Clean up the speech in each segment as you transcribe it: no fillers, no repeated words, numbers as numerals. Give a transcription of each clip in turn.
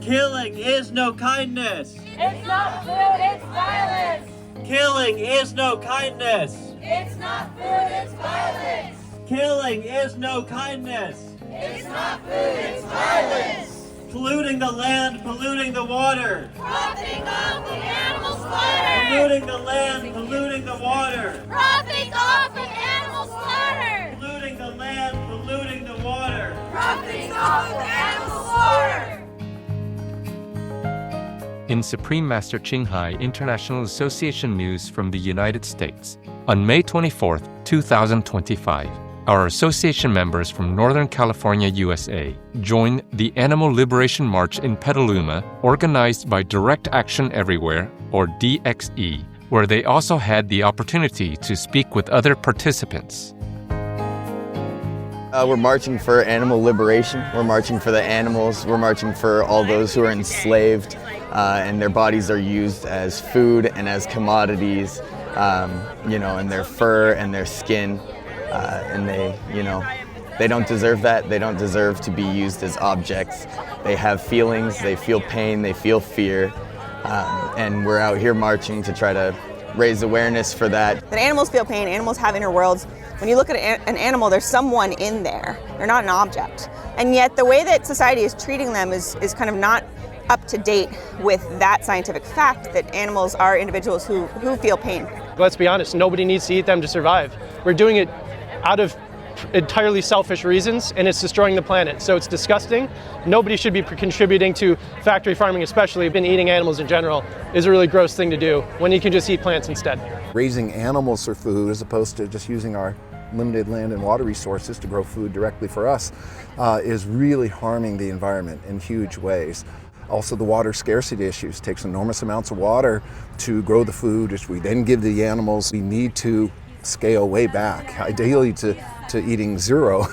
Killing is no kindness. It's not food, it's violence. Killing is no kindness. It's not food, it's violence. Killing is no kindness. It's not food, it's violence. Polluting the land, polluting the water. Profiting off of animal slaughter. Polluting the land, polluting the water. Profiting off of animal slaughter. Polluting the land, polluting the water. Profiting off of animal slaughter. In Supreme Master Qinghai International Association news from the United States, on May 24, 2025, our association members from Northern California, USA, joined the Animal Liberation March in Petaluma, organized by Direct Action Everywhere, or DXE, where they also had the opportunity to speak with other participants. We're marching for animal liberation. We're marching for the animals. We're marching for all those who are enslaved and their bodies are used as food and as commodities, and their fur and their skin. And they don't deserve that. They don't deserve to be used as objects. They have feelings, they feel pain, they feel fear. And we're out here marching to try to raise awareness for that. That animals feel pain, animals have inner worlds. When you look at an animal, there's someone in there. They're not an object. And yet the way that society is treating them is kind of not up to date with that scientific fact that animals are individuals who feel pain. Let's be honest, nobody needs to eat them to survive. We're doing it out of entirely selfish reasons, and it's destroying the planet. So it's disgusting. Nobody should be contributing to factory farming, especially eating animals in general, is a really gross thing to do when you can just eat plants instead. Raising animals for food as opposed to just using our limited land and water resources to grow food directly for us is really harming the environment in huge ways. Also, the water scarcity issues. It takes enormous amounts of water to grow the food, which we then give the animals. We need to scale way back, ideally to eating zero,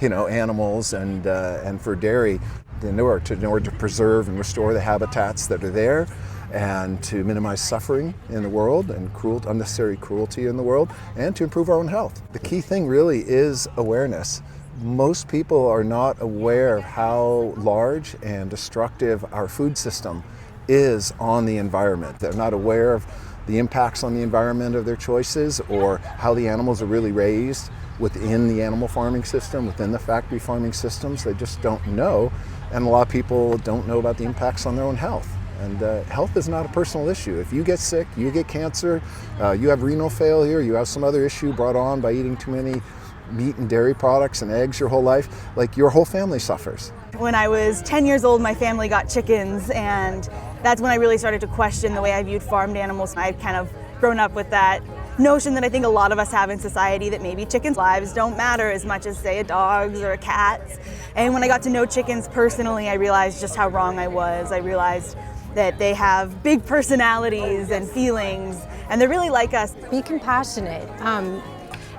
animals and for dairy, in order to preserve and restore the habitats that are there, and to minimize suffering in the world and unnecessary cruelty in the world, and to improve our own health. The key thing really is awareness. Most people are not aware of how large and destructive our food system is on the environment. They're not aware of the impacts on the environment of their choices, or how the animals are really raised within the animal farming system, within the factory farming systems. They just don't know, and a lot of people don't know about the impacts on their own health. And health is not a personal issue. If you get sick, you get cancer, you have renal failure, you have some other issue brought on by eating too many meat and dairy products and eggs your whole life, like your whole family suffers. When I was 10 years old, my family got chickens, and that's when I really started to question the way I viewed farmed animals. I'd kind of grown up with that notion that I think a lot of us have in society, that maybe chickens' lives don't matter as much as, say, a dog's or a cat's. And when I got to know chickens personally, I realized just how wrong I was. I realized that they have big personalities and feelings, and they're really like us. Be compassionate.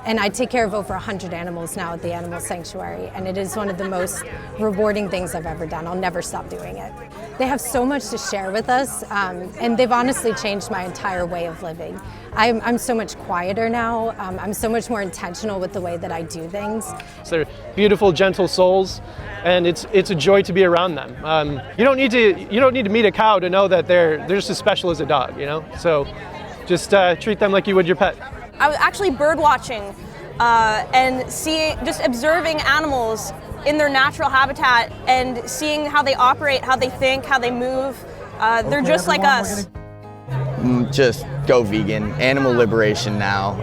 And I take care of over 100 animals now at the animal sanctuary, and it is one of the most rewarding things I've ever done. I'll never stop doing it. They have so much to share with us, and they've honestly changed my entire way of living. I'm so much quieter now. I'm so much more intentional with the way that I do things. So they're beautiful, gentle souls, and it's a joy to be around them. You don't need to meet a cow to know that they're just as special as a dog, So just treat them like you would your pet. I was actually bird watching and just observing animals in their natural habitat and seeing how they operate, how they think, how they move. They're just like us. Just go vegan, animal liberation now.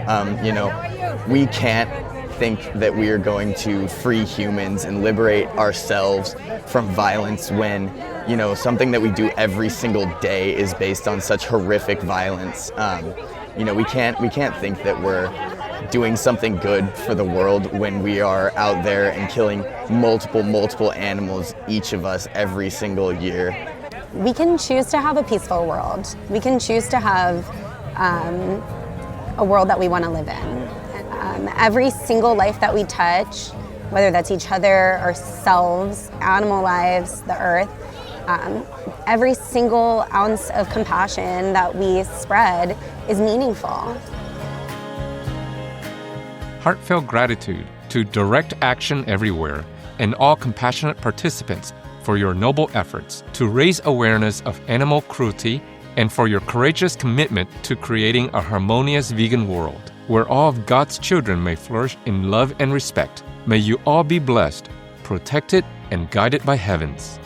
We can't think that we are going to free humans and liberate ourselves from violence when, something that we do every single day is based on such horrific violence. We can't think that we're doing something good for the world when we are out there and killing multiple animals, each of us, every single year. We can choose to have a peaceful world. We can choose to have a world that we want to live in. Every single life that we touch, whether that's each other, ourselves, animal lives, the earth, every single ounce of compassion that we spread is meaningful. Heartfelt gratitude to Direct Action Everywhere and all compassionate participants for your noble efforts to raise awareness of animal cruelty and for your courageous commitment to creating a harmonious vegan world where all of God's children may flourish in love and respect. May you all be blessed, protected, and guided by heavens.